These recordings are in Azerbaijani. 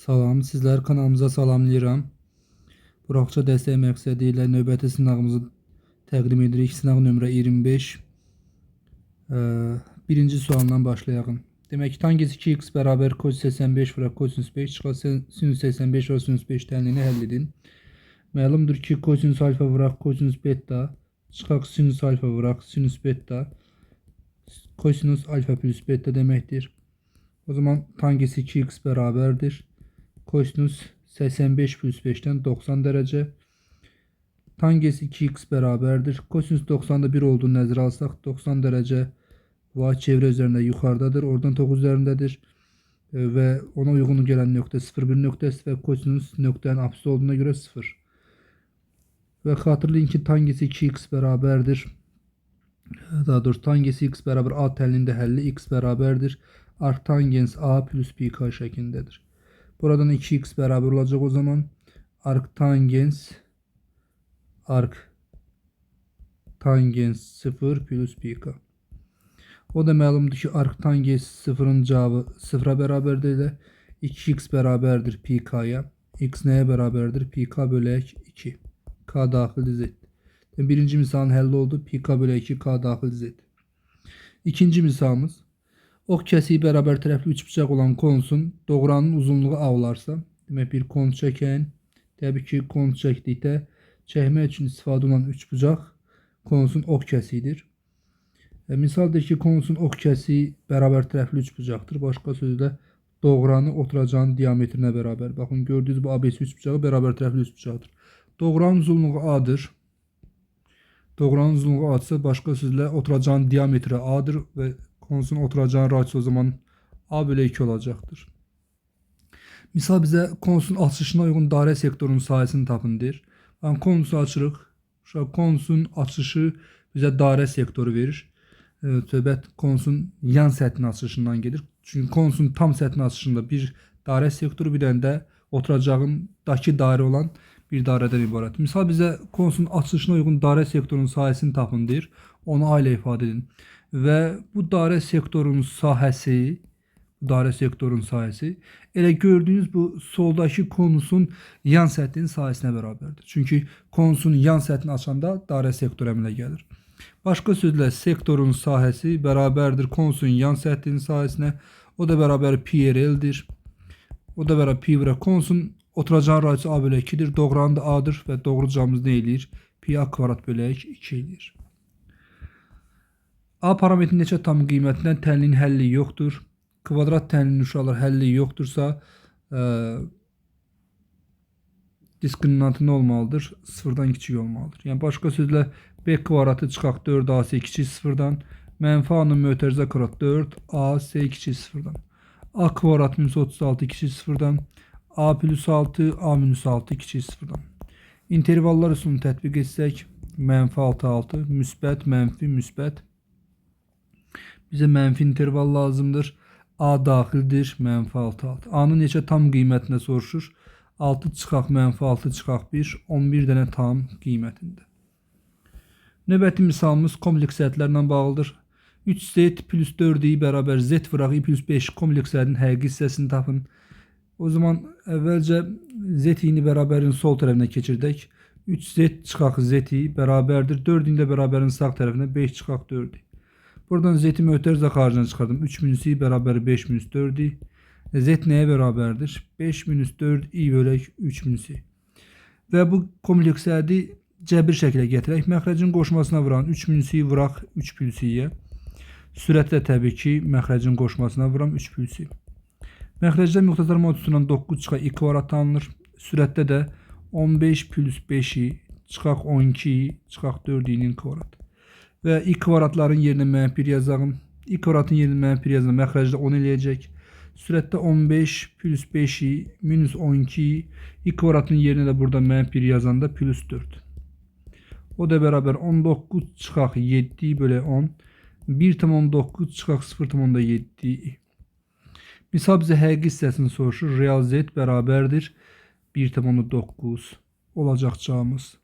Salam, sizlər kanalımıza salamlayıram. Buraxça dəstək məqsədi ilə növbəti sınağımızı təqdim edirik. Sınaq nömrə 25. Birinci sualdan başlayalım. Demək ki, tangent 2x bərabər kosinus 85 vuraq kosinus 5 çıxar sinus 85 vuraq sinus 5 tənliyini həll edin. Məlumdur ki, kosinus alfa vuraq kosinus beta çıxaq sinus alfa vuraq sinus beta kosinus alfa plus beta deməkdir. O zaman tangent 2x bərabərdir kosinus 85 plus 5'ten 90 derece. Tangent 2x beraberdir. Kosinus 90'da 1 olduğunu nəzərə alsaq 90 derece var çevre üzerinde yukarıdadır. Oradan 9 üzerindedir. Ve ona uygun gelen nokta 0,1 noktası ve kosinus noktanın apsisi olduğuna göre 0. Ve hatırlayın ki tangent 2x beraberdir. Daha doğrusu tangent x beraber a telinde həlli x beraberdir. Arctangens a plus pi k şeklindedir. Buradan 2x beraber olacak o zaman. Arctangens 0 plus pi k. O da məlumdur ki arctangens 0'ın cavabı 0'a beraberdir de 2x beraberdir pi k'ya. X neye beraberdir? Pi k bölək 2. K daxil z. Birinci misalın həlli oldu. Pi k bölək 2 k daxil z. İkinci misalımız. Ok kəsiyi bərabər tərəfli üçbucaq olan konusun doğranın uzunluğu a olarsa, demək bir konus çəkən, təbii ki konus çəkdikdə çəkmək üçün istifadə olan üçbucaq konusun ok kəsiyidir. Misaldır ki konusun ok kəsiyi bərabər tərəfli üçbucaqdır. Başqa sözlə doğranı oturacağın diametrinə bərabər. Baxın gördüyünüz bu ABC üçbucağı bərabər tərəfli üçbucaqdır. Doğranın uzunluğu a''dır. Doğranın uzunluğu a''dırsa başqa sözlə oturacağın diametri a''dır və konusun oturacağın radiyası o zaman a bölü 2 olacaktır. Misal bize konusun açışına uygun daire sektorunun sahəsini tapın deyir. Yani konusu açırıq. Konusun açışı bize daire sektoru verir. Söhbət konusun yan səthinin açışından gelir. Çünkü konusun tam səthinin açışında bir daire sektoru bir dənə də oturacağındaki daire olan bir daireden ibarət. Misal bize konusun açışına uygun daire sektorunun sahəsini tapın deyir. Onu a ile ifade edin. Ve bu daire sektorunun sahəsi, elə gördüğünüz bu soldaki konusun yan səthinin sahəsinə bərabərdir. Çünkü konusun yan səthini açanda daire sektor əmələ gəlir. Başqa sözlə sektorun sahəsi bərabərdir konusun yan səthinin sahəsinə. O da bərabər pi r'dir. O da bərabər pi vuraq konusun oturacağı radiyası a bölü 2'dir. Doğranı da a'dır və doğrucamız nə eləyir? Pi a kvadrat bölü 2 eləyir. A parametrinin neçə tam qiymətindən tənliyin həlli yoxdur. Kvadrat tənliyin uşaqlar həlli yoxdursa diskriminantı nə olmalıdır? Sıfırdan kiçik olmalıdır. Yəni başqa sözlə b kvadratı çıxaq 4ac kiçik sıfırdan. Mənfi a'nın mötərizə kvadrat 4ac kiçik sıfırdan. A kvadrat minus 36 kiçik sıfırdan. A plus 6 a minus 6 kiçik sıfırdan. İntervallar üsulunu tətbiq etsək mənfi 6 müsbət mənfi müsbət. Bize mənfi interval lazımdır. A daxildir. Mənfi 6. A'nın neçə tam qiymətində soruşur. 6 çıxaq mənfi 6 çıxaq 1. 11 dənə tam qiymətində. Növbəti misalımız kompleks ədədlərlə bağlıdır. 3z plus 4i bərabər z vuraq i plus 5 kompleks ədədin həqiqi hissəsini tapın. O zaman əvvəlcə z-ini bərabərin sol tərəfinə keçirdək. 3z çıxaq z-i bərabərdir. 4'in də bərabərin sağ tərəfinə 5 çıxaq 4'i. Buradan z'yi mötərizə xaricine çıxardım. 3 minus i bərabər 5 minus 4i. Z nəyə bərabərdir? 5 minus 4 i bölək 3 minus i. Və bu kompleks ədədi cəbir şəklə gətirək. Məxrəcin qoşmasına vuran 3 minus i vuraq 3 plus i-yə. Sürətlə təbii ki məxrəcin qoşmasına vuram 3 plus i. Məxrəcdə müxtəsar mod tutulan 9 çıxaq i kvadrat tanınır. Sürətdə də 15 plus 5i çıxaq 12i çıxaq 4i'nin kvadratı. Və i kvadratların yerinə mənfi 1 yazağım. I kvadratın yerinə mənfi 1 yazağım. Məxrəcdə 10 eləyəcək. Sürətdə 15 plus 5i minus 12i. I kvadratın yerinə də burada mənfi 1 yazanda plus 4. O da bərabər 19 çıxaq 7 bölü 10. 1,9 çıxaq 0,7. Misal bizə həqiqi hissəsini soruşur. Real z bərabərdir 1,9 olacaqcağımız.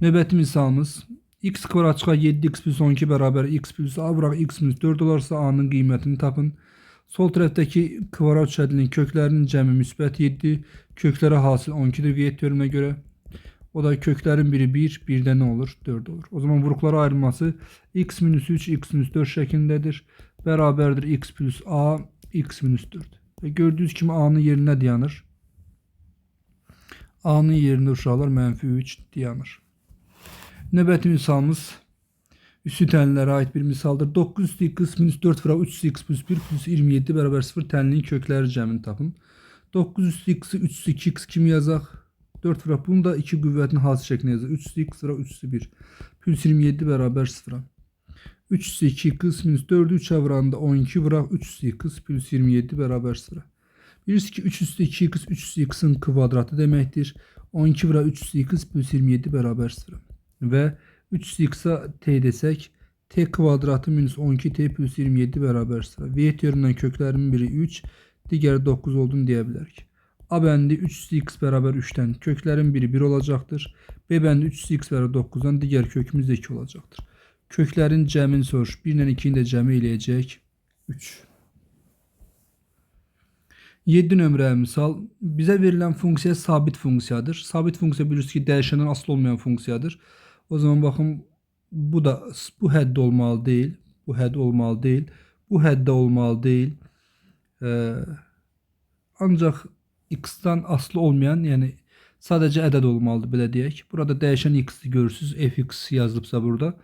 Növbəti misalımız. X kvadrat çıxaq 7x plus 12 bərabər x plus a vuraq x minus 4 olarsa a'nın qiymətini tapın. Sol tərəfdəki kvadrat şəklinin köklərinin cəmi müsbət 7, köklərə hasil 12-dir qeyd teoreminə görə. O da köklərin biri 1, bir də nə olur? 4 olur. O zaman vuruqlara ayrılması x minus 3, x minus 4 şəklindədir. Bərabərdir x plus a, x minus 4. Və gördüyünüz kimi a-nın yerinə dayanır. A-nın yerində uşaqlar -3 dayanır. Növbəti misalımız üstü tənlilərə aid bir misaldır. 9 x minus 4 vura 3 x plus 1 plus 27 bərabər 0 tənlinin kökləri cəmini tapın. 9 x-i 3 2x kimi yazaq. 4 vura bunu da 2 qüvvətin hasil şəklində yazaq. 3x vura 3 1 plus 27 bərabər 0. 3x minus 4'ü 3'e vuranda 12 vuraq 3x plus 27 bərabər 0. Bilirsiniz ki 3x 3x'in kvadratı deməkdir. 12 vura 3x plus 27 bərabər 0. Və 3x'a t desək t kvadratı minus 12t plus 27 bərabər 0. V teoremindən köklərinin biri 3, digəri 9 olduğunu deyə bilərik. A bəndi 3x bərabər 3'dən köklərin biri 1 olacaqdır. B bəndi 3x bərabər 9'dan digər kökümüz də 2 olacaqdır. Köklərin cəmini soruş. 1 ilə 2'ni də cəmi eləyəcək 3. 7 nömrəli misal. Bizə verilən funksiya sabit funksiyadır. Sabit funksiya bilirsiniz ki dəyişəndən asılı olmayan funksiyadır. O zaman baxın bu hədd olmalı deyil. Bu hədd olmalı deyil. Bu həddə olmalı deyil. Ancaq x-dan asılı olmayan, yəni sadəcə ədəd olmalıdır belə deyək. Burada dəyişən x-i görürsünüz. Fx yazılıbsa burada.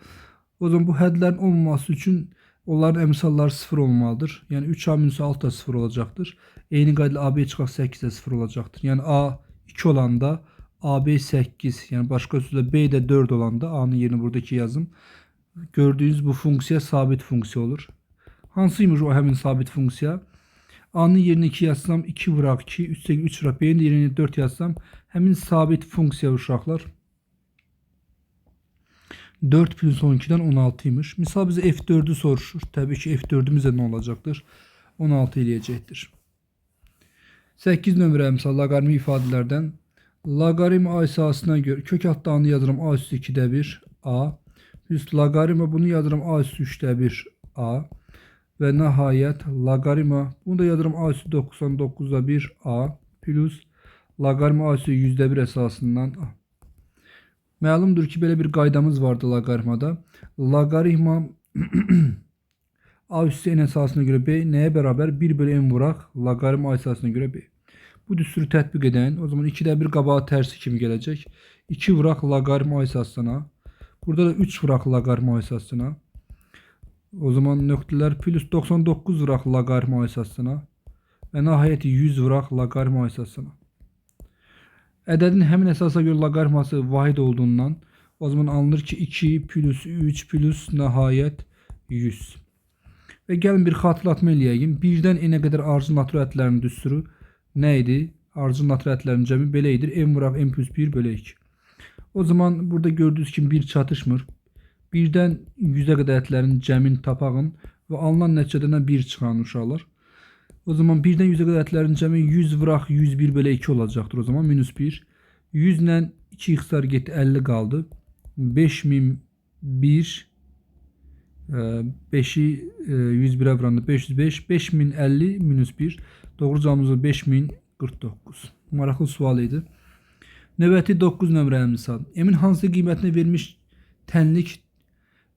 O zaman bu hədlərin olmaması üçün onların əmsalları 0 olmalıdır. Yəni 3a minus 6 da 0 olacaqdır. Eyni qaydayla AB çıxaq 8 də 0 olacaqdır. Yəni a 2 olanda AB 8, yəni başqa sözlə B də 4 olanda a-nın yerini buradakı yazım. Gördüyünüz bu funksiya sabit funksiya olur. Hansıymış o həmin sabit funksiya? A-nın yerinə 2 yazsam 2 vuraq 2, 3 vuraq B-nin yerinə 4 yazsam həmin sabit funksiya uşaqlar 4 plus 12'den 16'ymış. Misal bize F4'ü soruşur. Tabii ki F4'ümüz de ne olacaktır? 16 eləyəcəkdir. 8 nömrə misal loqaritmi ifadelerden. Loqaritm a esasına göre kök altda a-nı yazıram a üstü 2'də 1 a. Plus loqaritma bunu yazıram a üstü 3'də 1 a. Ve nihayet loqaritma bunu da yazıram a üstü 99'da 1 a. Plus loqaritma a üstü %1 esasından a. Məlumdur ki, belə bir qaydamız vardı loqaritmada. Loqaritma a üstü n əsasına görə b nəyə bərabər? 1 bölü n vuraq loqaritma a əsasına görə b. Bu düsturu tətbiq edin. O zaman 2'də 1 qabağa tərsi kimi gələcək. 2 vuraq loqaritma a əsasına. Burada da 3 vuraq loqaritma a əsasına. O zaman nöqtələr plus 99 vuraq loqaritma a əsasına. Və nəhayət 100 vuraq loqaritma a əsasına. Ədədin həmin əsasa görə loqaritması vahid olduğundan o zaman alınır ki 2 plus 3 plus nəhayət 100. Və gəlin bir xatırlatma eləyəyim. 1-dən n-ə qədər ardıcıl natural ədədlərinin düsturu nə idi? Ardıcıl natural ədədlərin cəmi belə idi. N vuraq n plus 1 bölü 2. O zaman burada gördüyünüz kimi 1 çatışmır. 1-dən 100-ə qədər ədədlərin cəmini tapağın və alınan nəticədən 1 çıxan uşaqlar. O zaman 1'den 100'e kadar ədədlərin cəmi 100 vuraq 101 bölü 2 olacaqdır. O zaman minus 1. 100 ilə 2x'lar getdi 50 qaldı. 5001 5'i 101'ə vuranda 505. 5050 minus 1. Doğru cavabımız 5049. Maraqlı sual idi. Növbəti 9 nömrəli misal. Emin hansı qiymətinə vermiş tənlik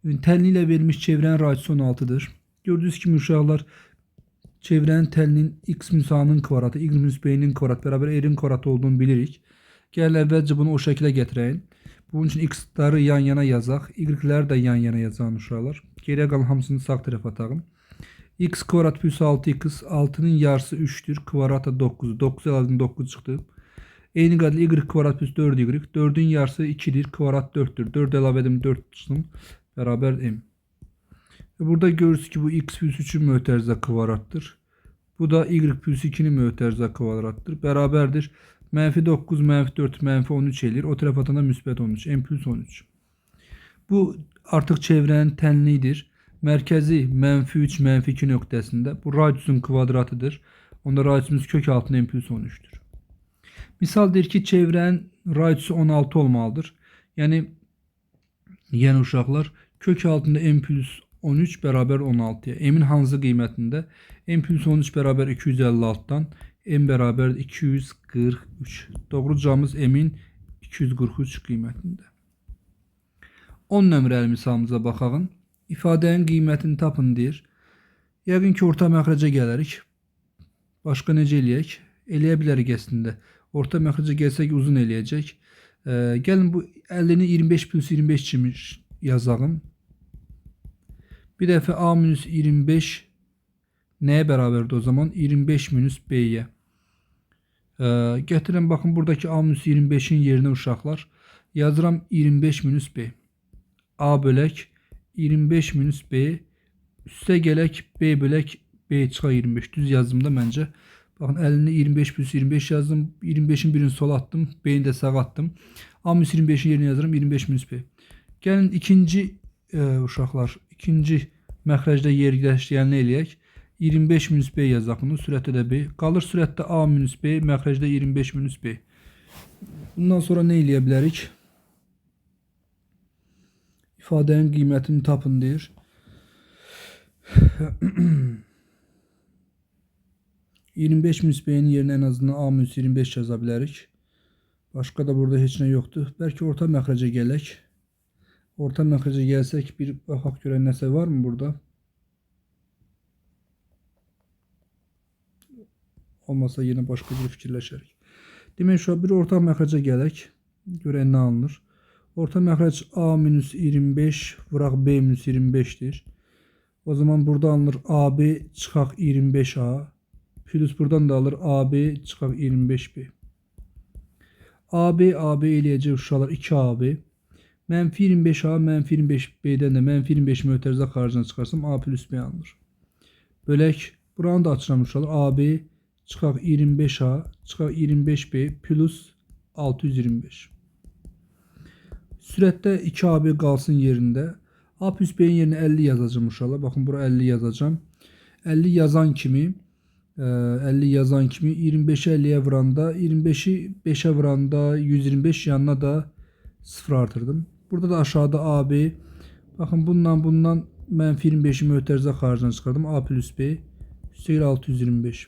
ilə vermiş çevrənin radisi 16'dır. Gördüyünüz kimi uşaqlar çevrənin tənlinin x minus a-nın kvadratı, y minus b-nin kvadratı bərabər r-in kvadratı olduğunu bilirik. Gəlin əvvəlcə bunu o şəklə gətirəyin. Bunun üçün x-ları yan yana yazaq, y-ləri də yan yana yazaq uşaqlar. Geriyə qalan hamısını sağ tərəfə atağım. X kvadrat plus 6x, 6'nın yarısı 3'tür, kvadratı 9'dur. 9 əlavədən 9 çıxdı. Eyni qaydayla y kvadrat plus 4y, 4'ün yarısı 2'dir, kvadrat 4'tür. 4 əlavə edim 4 çıxsın, bərabər m. Burada görürsünüz ki bu x plus 3'ün mötərizə kvadratdır. Bu da y plus 2'nin mötərizə kvadratdır. Bərabərdir. Mənfi 9, mənfi 4, mənfi 13 eləyir. O tərəf atanda müsbət 13. M plus 13. Bu artıq çevrənin tənliyidir. Mərkəzi mənfi 3, mənfi 2 nöqtəsində. Bu radiusun kvadratıdır. Onda radiusumuz kök altında M plus 13'tür. Misal deyir ki çevrənin radiusu 16 olmalıdır. Yəni uşaqlar kök altında M plus 13 bərabər 16-ya. M'in hansı qiymətində? M plus 13 bərabər 256-dan M bərabər 243. Doğru cavabımız M'in 243 qiymətində. 10 nömrəli misalımıza baxaq. İfadənin qiymətini tapın deyir. Yəqin ki, orta məxrəcə gələrik. Başqa necə eləyək? Eləyə bilərik əslində. Orta məxrəcə gəlsək uzun eləyəcək. Gəlin bu 50-ni 25 plus 25 kimi yazalım. Bir dəfə A minus 25 nəyə bərabərdir o zaman? 25 minus B-yə. Gətirəm, baxın, buradakı A minus 25-in yerinə uşaqlar. Yazıram 25 minus B. A bölək 25 minus B. Üstə gələk B bölək B çıxa 25. Düz yazdığımda məncə. Baxın, 50-ni 25 plus 25 yazdım. 25'in birini sola attım. B'ni də sağa attım. A minus 25'in yerinə yazıram 25 minus B. Gəlin ikinci uşaqlar, ikinci məxrəcdə yerləşdirəni eləyək. 25 minus B yazaq bunu. Sürətdə də B. Qalır sürətdə A minus B. Məxrəcdə 25 minus B. Bundan sonra nə eləyə bilərik? İfadənin qiymətini tapın deyir. $25 minus B-nin yerinə ən azından A minus 25 yaza bilərik. Başqa da burada heç nə yoxdur. Bəlkə orta məxrəcə gələk. Orta məxrəcə gəlsək bir baxaq görək nəsə var mı burada? Olmasa yenə başqa bir fikirləşərik. Demək, şu an bir orta məxrəcə gələk. Görək nə alınır. Orta məxrəc A minus 25 vuraq B minus 25'dir. O zaman burada alınır AB çıxaq 25A. Plus buradan da alır AB çıxaq 25B. AB eləyəcək uşaqlar 2AB. Mənfi 25A, mənfi 25B'dən də mənfi 25 mötərizə xaricına çıxarsam A plus B alınır. Bölək, buranı da açıram uşaqlar. AB çıxaq 25A, çıxaq 25B plus 625. Sürətdə 2AB qalsın yerində. A plus B'nin yerinə 50 yazacağım uşaqlar. Baxın, bura 50 yazacağım. 50 yazan kimi 25'e 50'ye vuranda, 25'i 5'e vuranda 125, yanına da 0 artırdım. Burada da aşağıda AB. Bakın bundan mənfi 25'i mötərizə xaricına çıxardım. A plus B üstəgəl 625.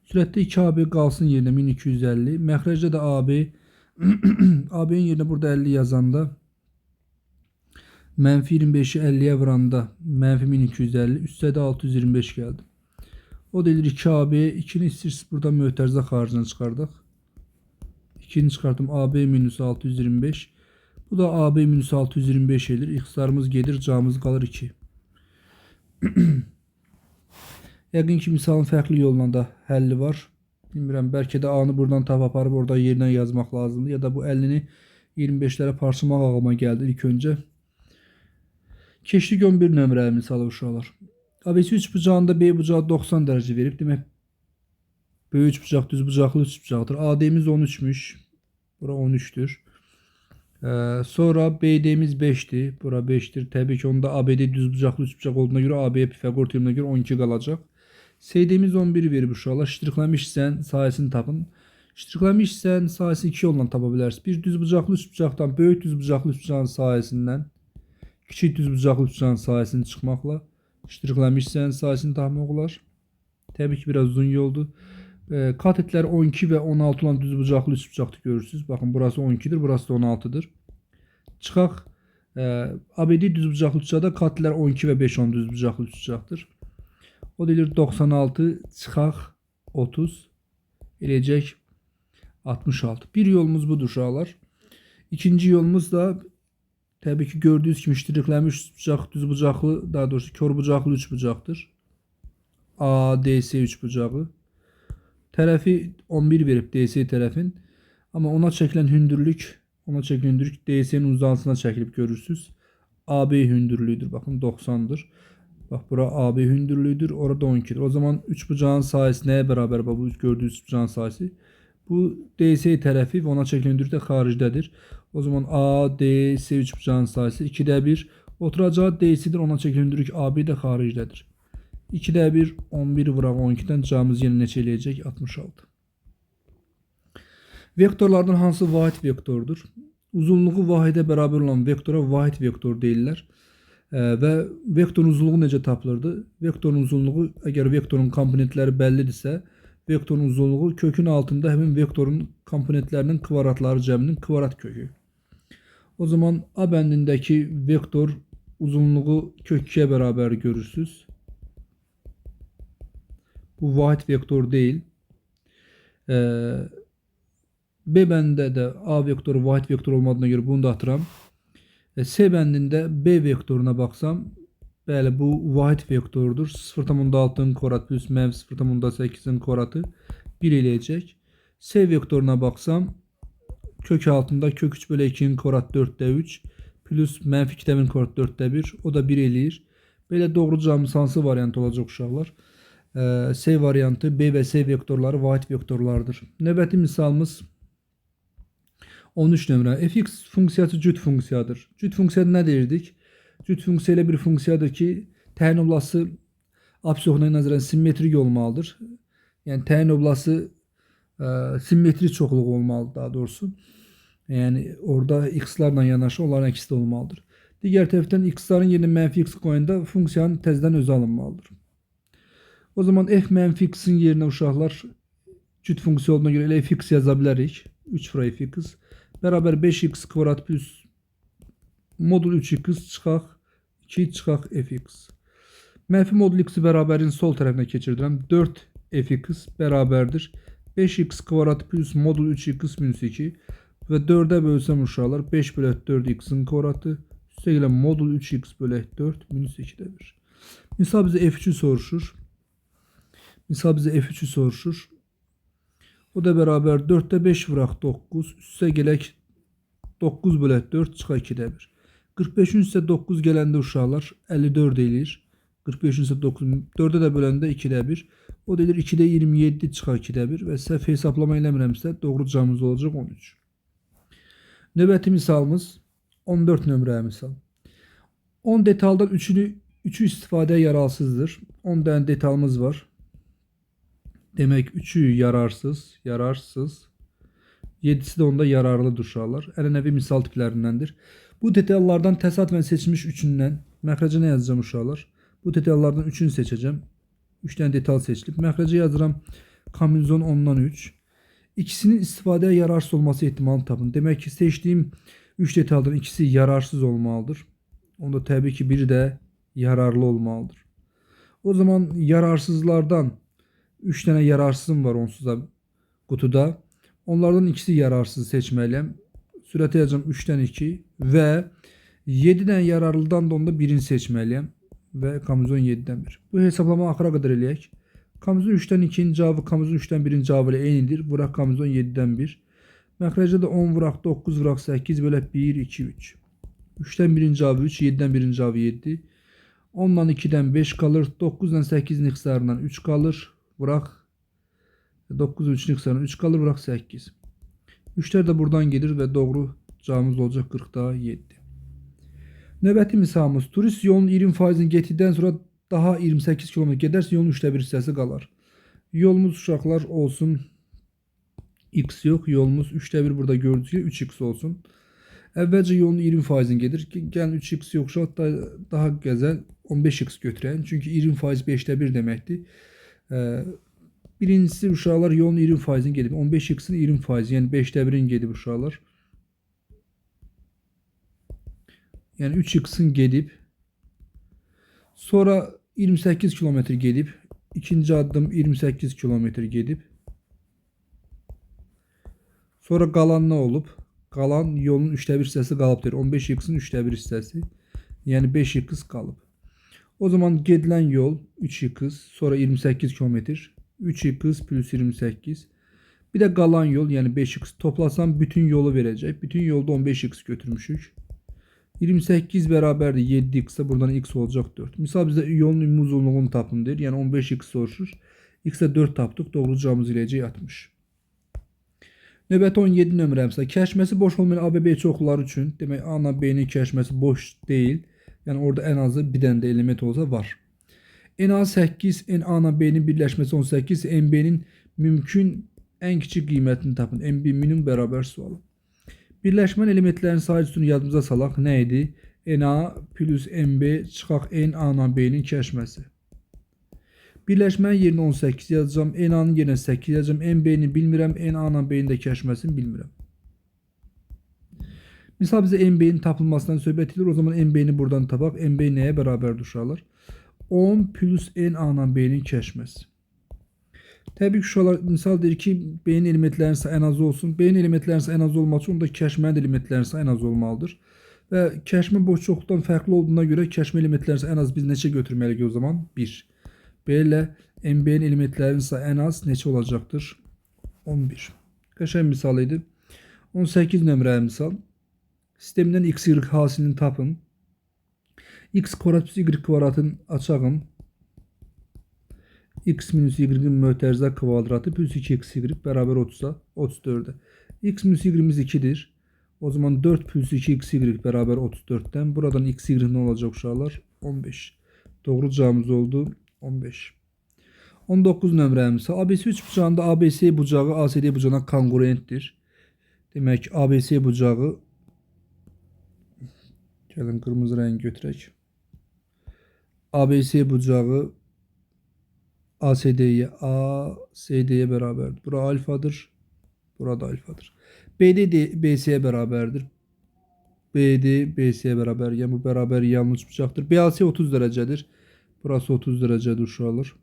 Sürətdə 2AB qalsın yerinə 1250. Məxrəcdə də AB. AB'nin yerinə burada 50 yazanda mənfi 25'i 50'ye vuranda mənfi 1250. Üstə də 625 gəldi. O deyilir 2AB. 2'ni istəyirsiniz burada mötərizə xaricına çıxardıq. 2'ni çıxardım. AB minus 625. Bu da AB minus 625 edir. İxtisarımız gedir. Cavabımız qalır 2. Yəqin ki, misalın fərqli yolla da həlli var. Bilmirəm, bəlkə də A-nı buradan tap aparıb orada yerinə yazmaq lazımdır. Ya da bu 50'ni 25'lərə parçalamaq ağlıma gəldi ilk öncə. Keçdik 11 nömrəli misalı uşaqlar. ABC 3 bucağında B bucağı 90 dərəcə verib. Demək, B 3 bucaq düz bucaqlı 3 bucaqdır. AD'miz 13'müş. Bura 13'tür. Sonra BD'miz 5'dir. Bura 5'dir. Təbii ki, onda ABD düz bucaqlı 3 bucaq olduğuna görə AB Pifagor teoreminə görə 12 qalacaq. CD'miz 11 verib uşaqlar. Ştrixləmişsən sahəsini tapın. Ştrixləmişsən sahəsini 2 yolla tapa bilərsiniz. Bir düz bucaqlı 3 bucaqdan böyük düz bucaqlı 3 bucağın sahəsindən kiçik düz bucaqlı 3 bucağın sahəsini çıxmaqla ştrixləmişsən sahəsini tapmaq olar. Təbii ki, biraz uzun yoldur. Katetlər 12 və 16 olan düz bucaqlı 3 bucaqdır görürsünüz. Baxın, burası 12'dir, burası da 16'dır. Çıxaq ABD düz bucaqlı 3 bucaqda katetlər 12 və 5 olan düz bucaqlı 3 bucaqdır. O deyilir 96 çıxaq 30 eləyəcək 66. Bir yolumuz budur uşaqlar. İkinci yolumuz da təbii ki, gördüyünüz kimi ştrixlənmiş bucaq düz bucaqlı, daha doğrusu kör bucaqlı 3 bucaqdır. ADS 3 bucağı. Tərəfi 11 verib DC tərəfin. Amma ona çəkilən hündürlük DC'nin uzantısına çəkilib görürsünüz. AB hündürlüyüdür. Baxın 90'dır. Bax, bura AB hündürlüyüdür. Orada 12'dir. O zaman 3 bucağın sahəsi nəyə bərabər? Bu gördüyünüz 3 bucağın sahəsi. Bu DC tərəfi və ona çəkilən hündürlük də xaricdədir. O zaman ADS 3 bucağın sahəsi 2'də 1. Oturacağı DC'dir. Ona çəkilən hündürlük AB də xaricdədir. 2'də 1, 11 vuraq 12'dən cavabımız yenə neçə eləyəcək? 66. Vektorlardan hansı vahid vektordur? Uzunluğu vahidə bərabər olan vektora vahid vektor deyirlər. Və vektorun uzunluğu necə tapılırdı? Vektorun uzunluğu, əgər vektorun komponentləri bəllidirsə, vektorun uzunluğu kökün altında həmin vektorun komponentlərinin kvadratları cəminin kvadrat kökü. O zaman A bəndindəki vektor uzunluğu kök 2'ye bərabər görürsüz. Bu vahid vektor deyil. B bəndində də A vektoru vahid vektor olmadığına görə bunu da atıram. C bəndində B vektoruna baxsam, bəli bu vahid vektordur. 0,6'ın kvadratı plus -0,8'in kvadratı 1 eləyəcək. C vektoruna baxsam, kök altında kök 3 bölü 2'nin kvadratı 4'də 3 plus -2'nin kvadratı 4'də 1, o da 1 eləyir. Belə doğru cavabımız hansı variant olacaq uşaqlar? C variantı, B və C vektorları vahid vektorlardır. Növbəti misalımız 13 nömrə. Fx funksiyası cüt funksiyadır. Cüt funksiya nə deyirdik? Cüt funksiya elə bir funksiyadır ki, təyin oblası apsiyona nəzərən simmetrik olmalıdır. Yəni təyin oblası simmetrik çoxluğu olmalıdır daha doğrusu. Yəni orada x-larla yanaşı onların əksi də olmalıdır. Digər tərəfdən x-ların yerinə -x qoyanda funksiyanın təzədən özü alınmalıdır. O zaman f -x'in yerinə uşaqlar cüt funksiya olduğuna görə elə fx yaza bilərik. 3 fx bərabər 5x kvadrat plus modul 3x çıxaq 2 çıxaq fx. Mənfi modul x-i bərabərin sol tərəfinə keçirdirəm. 4 fx bərabərdir 5x kvadrat plus modul 3x minus 2 və 4'ə bölsəm uşaqlar 5 bölü 4 x'in kvadratı üstəgələ modul 3x bölü 4 minus 2'də 1. Misal bizə f3'ü soruşur. O da beraber 4'te 5 vuraq 9. Üstə gələk 9 bölü 4 çıxaq 2'də 1. 45'in üstə 9 gələndə uşaqlar 54 eləyir. 45'in üstə 9, 4'ə də böləndə 2'də 1. O da edir 2'də 27 çıxaq 2'də 1 və səhv hesablama eləmirəmsə doğru cavabımız olacaq 13. Növbəti misalımız 14 nömrə misal. 10 detaldan 3'ü istifadə yararsızdır. 10 dənə detalımız var. Demek 3'ü yararsız. 7'si de onda yararlıdır uşaqlar. Ənənəvi misal tiplərindəndir. Bu detallardan təsadüfən seçilmiş 3'ündən məxrəcə nə yazacağım uşaqlar? Bu detallardan 3'ünü seçəcəm. 3 dənə detal seçilib. Məxrəcə yazıram kombinizon 10'dan 3. İkisinin istifadəyə yararsız olması ehtimalını tapın. Demək ki, seçdiyim 3 detaldan ikisi yararsız olmalıdır. Onda təbii ki, biri də yararlı olmalıdır. O zaman yararsızlardan 3 tane yararsızım var onsuz da kutuda. Onlardan ikisi yararsız seçmeliyim. Sürətə yazacağım 3'ten 2 və 7 tane yararlıdan da onda birini seçmeliyim. Və kombinizon 7'den 1. Bu hesaplama axıra qədər eləyək. Kombinizon 3'ten 2'nin cavabı kombinizon 3'ten 1'in cavabı ilə eynidir. Vuraq kombinizon 7'den 1. Məxrəcdə də 10 vuraq 9 vuraq 8 bölək 1 2 3. 3'ten 1'in cavabı 3, 7'den 1'in cavabı 7. 10'dan 2'den 5 kalır. 9'dan 8'in x'larından 3 kalır. Vuraq 9 3'ün x'larından 3 kalır. Vuraq 8. 3'lər də buradan gelir və doğru cavabımız olacaq 40'da 7. Növbəti misalımız. Turist yolun 20%'ini getdikdən sonra daha 28 km gedərsə yolun 3'də 1 hissəsi qalar. Yolumuz uşaqlar olsun x yox. Yolumuz 3'də 1 burada gördüyünüz gibi 3x olsun. Əvvəlcə yolun 20%'ini gedir. Gəlin 3x yox uşaq daha gəzəl 15x götürək. Çünki 20% 5'də 1 deməkdir. Birincisi uşaqlar yolun 20%'ini gedib. 15x'in 20%, yəni 5'də 1'in gedib uşaqlar. Yəni 3x'in gedib. Sonra 28 kilometr gedib. İkinci addım 28 kilometr gedib. Sonra qalan nə olub? Qalan yolun 3'də 1 hissəsi qalıbdır. 15x'in 3'də 1 hissəsi. Yəni 5x qalıb. O zaman gedilən yol 3x, sonra 28 kilometr. 3x plus 28. Bir de qalan yol, yəni 5x toplasam bütün yolu verəcək. Bütün yolda 15x götürmüşük. 28 bərabərdir 7x, buradan x olacaq 4. Misal bizdə yolun ümumi uzunluğunu tapın deyir. Yəni 15x soruşur. X-ə 4 tapdıq. Doğru cavabımız eləyəcək 60. Növbəti 17 nömrəmizdə kəşməsi boş olmayan ABB çoxluları üçün, demək A ilə B-nin kəşməsi boş deyil. Yəni orada ən azı bir dənə də element olsa var. NA 8, NA ilə B-nin birləşməsi 18, NB-nin mümkün ən kiçik qiymətini tapın. NB minimum bərabər sualı. Birləşmən elementlərin sayı üstünü yadımıza salaq. Nə idi? NA plus NB çıxaq NA ilə B-nin kəşməsi. Birləşmənin yerinə 18 yazacağım. NA-nın yerinə 8 yazacağım. NB-ni bilmirəm. NA ilə B-nin də kəşməsini bilmirəm. Misal bizə NB-nin tapılmasından söhbət edilir. O zaman NB-ni buradan tapaq. NB nəyə bərabərdir uşaqlar? 10 plus NA ilə B-nin kəşməsi. Təbii ki, uşaqlar misal deyir ki, B-nin elementlərinin sayı ən az olsun. B-nin elementlərinin sayı ən az olmaq üçün onda kəşmənin elementlərinin sayı ən az olmalıdır. Və kəşmə boş çoxluqdan fərqli olduğuna görə kəşmə elementlərinin sayı ən az biz neçə götürməliyik o zaman? 1. Belə NB-nin elementlərinin sayı ən az neçə olacaqdır? 11. Qəşəng misal idi. 18 nömrəli misal. Sistemindən x, y hasilini tapın. X kvadrat plus y kvadratın açağın. X minus y'nin mötərizə kvadratı plus 2x y bərabər 30'a 34'e. X minus y'imiz 2'dir. O zaman 4 plus 2x y bərabər 34'ten. Buradan x y ne olacaq uşaqlar? 15. Doğru cevabımız oldu 15. 19 nömrəli misal. ABC üçbucağında ABC bucağı ACD bucağına kongruentdir. Demək ABC bucağı, gəlin qırmızı rəng götürək. ABC bucağı ACD'ye beraberdir. Bura alfadır. Burada alfadır. BD BC'ye beraberdir. BD BC'ye beraber. Yani bu beraber yanlış bucaqdır. BAC 30 derecedir. Burası 30 derecedir uşaqlar.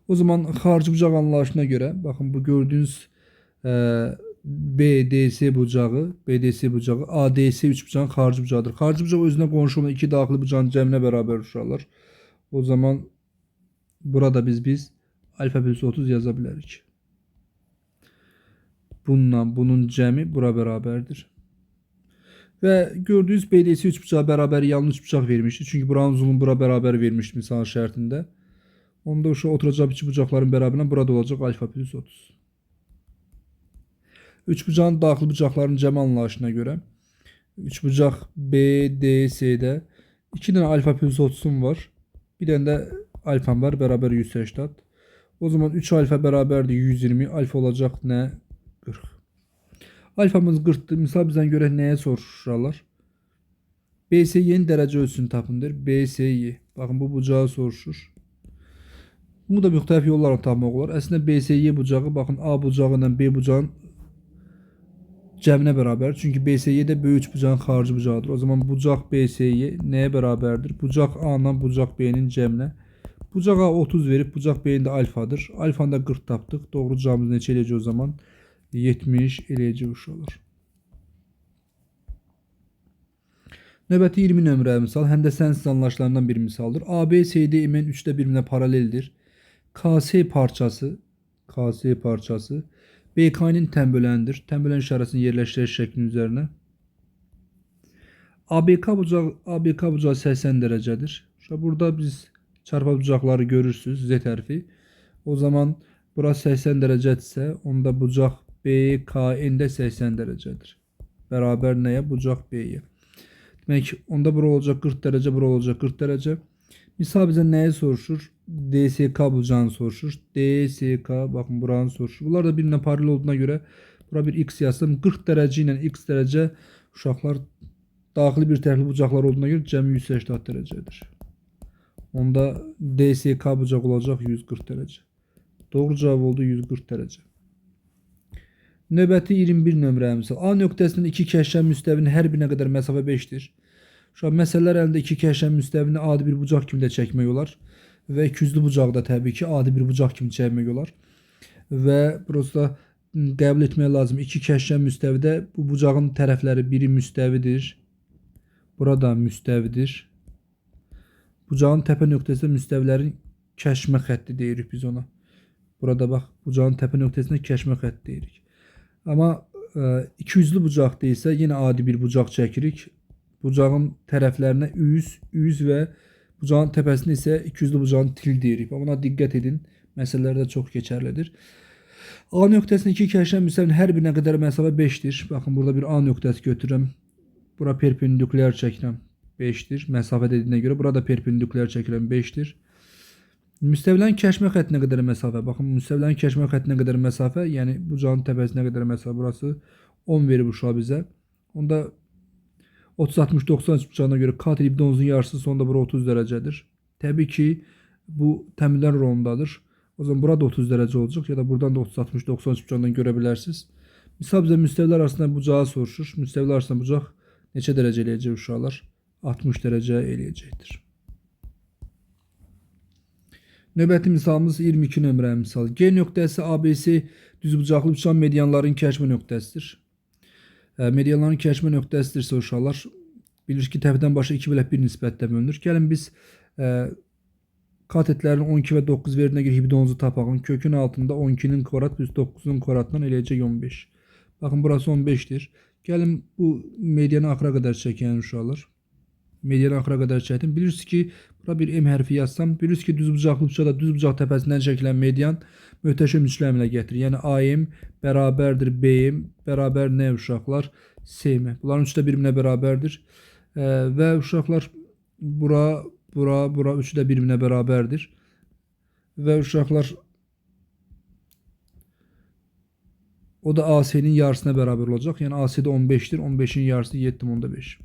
O zaman xarici bucaq anlayışına göre bakın bu gördüğünüz BDC bucağı, BDC bucağı, ADC üçbucağın xarici bucağıdır. Xarici bucaq özünə qonşu olan iki daxili bucağın cəminə bərabər uşaqlar. O zaman burada biz alfa plus 30 yaza bilərik. Bununla bunun cəmi bura bərabərdir. Və gördüyünüz BDC üçbucağı bərabər yanlış bucaq vermişdi. Çünki buranın uzunluğu bura bərabər vermişdi misal şərtində. Onda uşaq oturacaq iki bucaqların bərabərinə burada olacaq alfa plus 30. Üçbucağın daxili bucaqların cəmi anlayışına görə üçbucaq BDC'də 2 dənə alfa plus 30'um var. Bir dənə də alfam var bərabər 180. O zaman 3 alfa bərabərdir 120. Alfa olacaq nə? 40. Alfamız 40'dır. Misal bizdən görə nəyə soruşurlar? BSY'nin dərəcə ölçüsünü tapındır. BSY. Baxın bu bucağı soruşur. Bunu da müxtəlif yollarla tapmaq olar. Əslində BSY bucağı baxın A bucağı ilə B bucağın cəminə bərabər. Çünki BSY də böyük bucağın xarici bucağıdır. O zaman bucaq BSY nəyə bərabərdir? Bucaq A ilə bucaq B-nin cəminə. Bucaq A 30 verib bucaq B-nin də alfadır. Alfanı da 40 tapdıq. Doğru cavabımız neçə eləyəcək o zaman? 70 eləyəcək uşaqlar. Növbəti 20 nömrəli misal həndəsənin anlayışlarından bir misaldır. AB, CD, MN 3'də bir-birinə paraleldir. KS parçası BK'nin tənböləndir. Tənbölən işarəsini yerləşdirək şəklin üzərinə. ABK bucağı 80 dərəcədir. Burada biz çarpı bucaqları görürsünüz. Z hərfi. O zaman burası 80 dərəcədirsə, onda bucaq BKN də 80 dərəcədir. Bərabər nəyə? Bucaq B-yə. Demək, onda bura olacaq 40 dərəcə, bura olacaq 40 dərəcə. Misal bizə nəyi soruşur? DSK bucağını soruşur. DSK, baxın buranı soruşur. Bunlar da birbirine paralel olduğuna görə bura bir x yazsam 40 dərəcə ilə x dərəcə uşaqlar daxili bir tərəfli bucaqlar olduğuna görə cəmi 180 dərəcədir. Onda DSK bucaq olacaq 140 dərəcə. Doğru cavab oldu 140 dərəcə. Növbəti 21 nömrəli misal. A nöqtəsindən iki kəşən müstəvinin hər birinə qədər məsafə 5'dir. Şu an məsələlər əlində iki kəşən müstəvini adi bir bucaq kimi də çəkmək olar. Və ikiyüzlü bucağı da təbii ki adi bir bucaq kimi çəkmək olar. Və burası qəbul etmək lazım. İki kəşən müstəvidə bu bucağın tərəfləri biri müstəvidir. Burada müstəvidir. Bucağın təpə nöqtəsində müstəvilərin kəşmə xətti deyirik biz ona. Burada bax bucağın təpə nöqtəsində kəşmə xətti deyirik. Amma ikiyüzlü bucaq deyilsə yenə adi bir bucaq çəkirik. Bucağın tərəflərinə üz və bucağın təpəsində isə ikiyüzlü bucağın til deyirik. Buna diqqət edin. Məsələlərdə çox keçərlidir. A nöqtəsində iki kəşən müstəvinin hər birinə qədər məsafə 5'dir. Baxın burada bir A nöqtəsi götürürəm. Bura perpendikülər çəkirəm 5'dir. Məsafə dediyinə görə burada perpendikülər çəkirəm 5'dir. Müstəvilərin kəşmə xəttinə qədər məsafə. Baxın müstəvilərin kəşmə xəttinə qədər məsafə, yəni bucağın təpəsinə qədər məsafə burası 10 verib uşaq bizə. Onda 30-60-90 açıbıcağına göre katil hipnozun yarısı sonunda bura 30 derecedir. Tabii ki bu təmirlər rolundadır. O zaman burada 30 derece olacak ya da buradan da 30-60-90 açıbıcağından görebilirsiniz. Misal bizə müstəvilər arasında bucağı soruşur. Müstəvilər arasında bucaq neçə dərəcə eləyəcək uşaqlar? 60 derece eləyəcəkdir. Növbəti misalımız 22 nömrəli misal. G nöqtəsi ABC düzbucaqlı uçan medianların kəşfi nöqtəsidir. Medianların kəşfi nöqtəsidirsə uşaqlar bilir ki, təpədən başa 2 bölək 1 nisbətdə bölünür. Gəlin biz katetlərin 12 və 9 verdiyinə görə hipotenuzu tapaq. Kökün altında 12'nin kvadrat plus 9'un kvadratından eləyəcək 15. Baxın, burası 15'dir. Gəlin bu medianı axıra qədər çəkən uşaqlar. Medianı axıra qədər çəkdim. Bilirsiniz ki, bura bir M hərfi yazsam, bilirsiniz ki, düzbucaqlı uçada düzbucaq təpəsindən çəkilən median möhtəşəm üçləmlə gətirir. Yəni AM bərabərdir BM bərabər nə uşaqlar? SM. Bunların üçü də bir-birinə bərabərdir. Və uşaqlar bura üçü də bir-birinə bərabərdir. Və uşaqlar o da AS'nin yarısına bərabər olacaq. Yəni AS'də 15'dir. 15'in yarısı 7,5.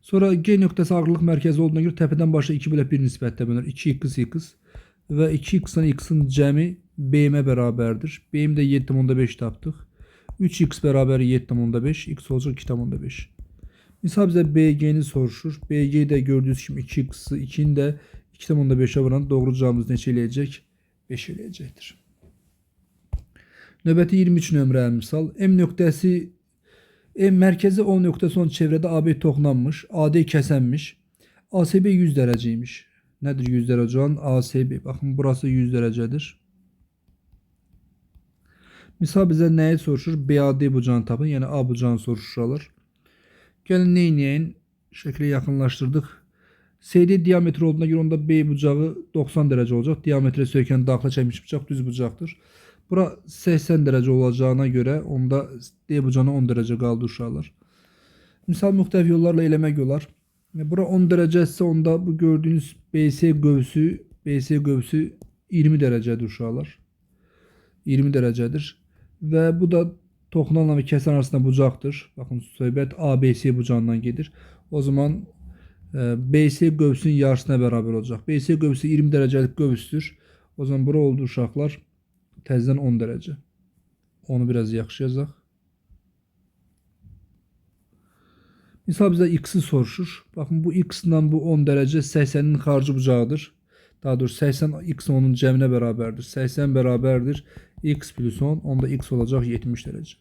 Sonra G nöqtəsi ağırlıq mərkəzi olduğuna görə təpədən başa 2 bölək 1 nisbətdə bölünür. 2x və 2x'ın x'ın cəmi BM bərabərdir. BM də 7,5 tapdıq. 3x bərabər 7,5, x olacaq 2,5. Misal bizə BG-ni soruşur. BG də gördüyünüz kimi 2x'ı 2'ni də 2,5'ə vuran doğru cavabımız neçə eləyəcək? 5 eləyəcəkdir. Növbəti 23 nömrəli misal. M nöqtəsi mərkəzi O nöqtəsi olan çevrədə AB toxunanmış, AD kəsənmiş, ASB 100 dərəcəymiş. Nədir 100 dərəcə olan? ASB. Baxın, burası 100 dərəcədir. Misal bizə nəyi soruşur? BAD bucağını tapın. Yəni A bucağını soruşurlar. Gəlin neyniyəyin? Şəklə yaxınlaşdırdıq. CD diametri olduğuna görə onda B bucağı 90 dərəcə olacaq. Diametrə söykən daxila çəkmiş bucaq düz bucaqdır. Bura 80 dərəcə olacağına görə onda D bucağına 10 dərəcə qaldı uşaqlar. Misal müxtəlif yollarla eləmək olar. Bura 10 dərəcəsə onda bu gördüyünüz BC qövsü 20 dərəcədir uşaqlar. 20 dərəcədir. Və bu da toxunanla və kəsən arasında bucaqdır. Baxın, söhbət ABC bucağından gedir. O zaman BC qövsünün yarısına bərabər olacaq. BC qövsü 20 dərəcəlik qövsdür. O zaman bura oldu uşaqlar. Təzədən 10 dərəcə. Onu biraz yaxşı yazaq. Misal bizə x-i soruşur. Baxın, bu x-la bu 10 dərəcə 80'nin xarici bucağıdır. Daha doğrusu 80 x onun cəminə bərabərdir. 80 bərabərdir x plus 10. Onda x olacaq 70 dərəcə.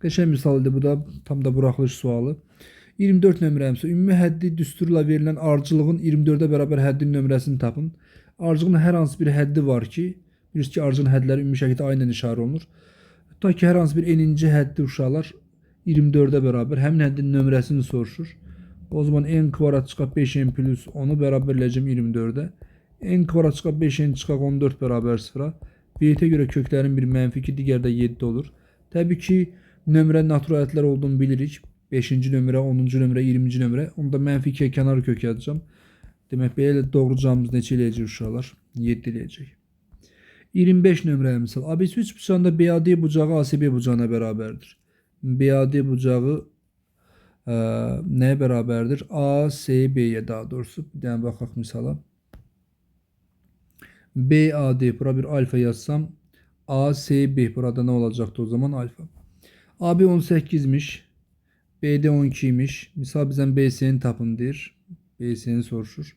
Qəşəng misaldır bu da. Tam da buraxılış sualı. 24 nömrəmsə ümumi həddi düsturla verilən arıcılığın 24'ə bərabər həddin nömrəsini tapın. Arıcılığın hər hansı bir həddi var ki, bilirsiniz ki, arıcılığın hədləri ümumi şəkildə aynən işarə olunur. Tutaq ki, hər hansı bir n-ci həddi uşaqlar 24'ə bərabər həmin həddin nömrəsini soruşur. O zaman n kvadrat çıxaq 5n plus 10'u bərabərləyəcəm 24'ə. N kvadrat çıxaq 5n çıxaq 14 bərabər 0'a. BT görə köklərin biri -2, digər də 7 olur. Təbii ki, nömrə natural ədədlər olduğunu bilirik. 5-ci nömrə, 10-cu nömrə, 20-ci nömrə. Onda -2'yə kənar kök yazacağım. Demək, belə doğru cavabımız neçə eləyəcək uşaqlar? 7 eləyəcək. 25 nömrəli misal. ABC 3 bucağında BAD bucağı ASB bucağına bərabərdir. BAD bucağı nəyə bərabərdir? ASB-yə daha doğrusu. Bir dənə baxaq misala. BAD, bura bir alfa yazsam. ASB, burada nə olacaqdı o zaman? Alfa. AB 18'miş. BD 12'ymiş. Misal bizden BC'ni tapın deyir. BC'ni soruşur.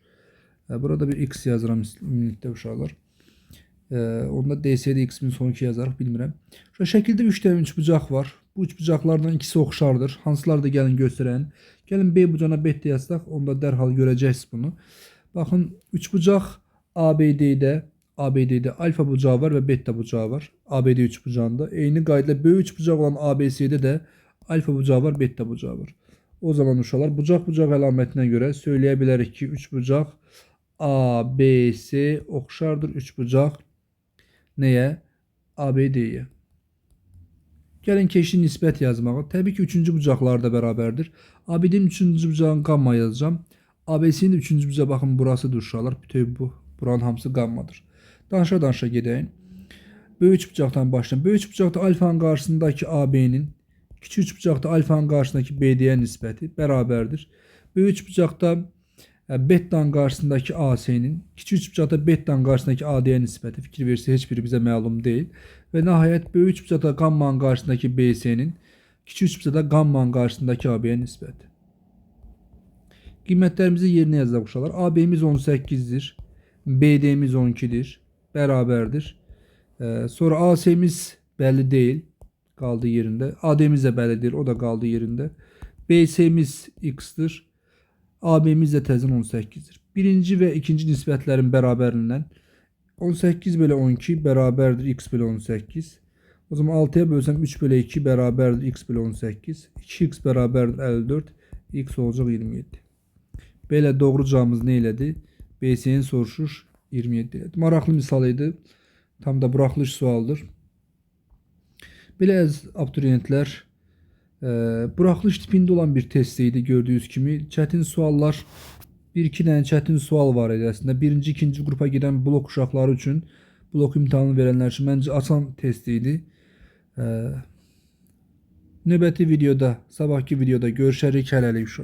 Burada bir x yazıram ümumilikdə uşaqlar. Onda DC'de x-in son 2 yazarıq, bilmirəm. Şu şəkildə 3 dənə 3 bucaq var. Bu 3 bucaqlardan ikisi oxşardır. Hansılar da gəlin göstərən. Gəlin B bucağına beta yazsaq, onda dərhal görəcəksiniz bunu. Baxın, 3 bucaq ABD-də alfa bucağı var və beta bucağı var. ABD 3 bucağında. Eyni qaydada böyük 3 bucaq olan ABC'də də alfa bucağı var, beta bucağı var. O zaman uşaqlar bucaq əlamətinə görə söyləyə bilərik ki, 3 bucaq ABC oxşardır 3 bucaq nəyə? ABD-yə. Gəlin keçin nisbət yazmağa. Təbii ki, 3-cü bucaqlar da bərabərdir. ABD-nin 3-cü bucağını qamma yazacağım. ABC-nin 3-cü bucağı baxın burasıdır uşaqlar. Bütün buranın hamısı qammadır. Danışa gedəyim. Böyük bucaqdan başlayalım. Böyük bucaqda alfanın qarşısındakı AB-nin Kiçik üçbucaqda alfanın qarşısındakı BD-yə nisbəti bərabərdir. Böyük üçbucaqda bettanın qarşısındakı AC-nin kiçik üçbucaqda bettanın qarşısındakı AD-yə nisbəti fikir versə heç biri bizə məlum deyil. Və nəhayət böyük üçbucaqda qammanın qarşısındakı BC-nin kiçik üçbucaqda qammanın qarşısındakı AB-yə nisbəti. Qiymətlərimizi yerinə yazacaq uşaqlar. AB-miz 18-dir. BD-miz 12-dir. Bərabərdir. Sonra AC-miz bəlli deyil. Qaldı yerində. AD-miz də bəllidir. O da qaldı yerində. BC-miz X-dir. AB-miz də təzən 18-dir. Birinci və ikinci nisbətlərin bərabərliyindən 18 bölü 12 bərabərdir X bölü 18. O zaman 6'ya bölsəm 3 bölü 2 bərabərdir X bölü 18. 2X bərabərdir 54. X olacaq 27. Belə doğru cavabımız nə elədi? BC-nin soruşur 27 elədi. Maraqlı misal idi. Tam da buraxılış sualdır. Belə əziz abituriyentlər, buraxılış tipində olan bir test idi gördüyünüz kimi. Çətin suallar, bir-iki dənə çətin sual var idi əslində. Birinci, ikinci qrupa gedən blok uşaqları üçün, blok imtahanı verənlər üçün məncə asan test idi. Növbəti videoda, sabahki videoda görüşərik. Hələlik uşaq.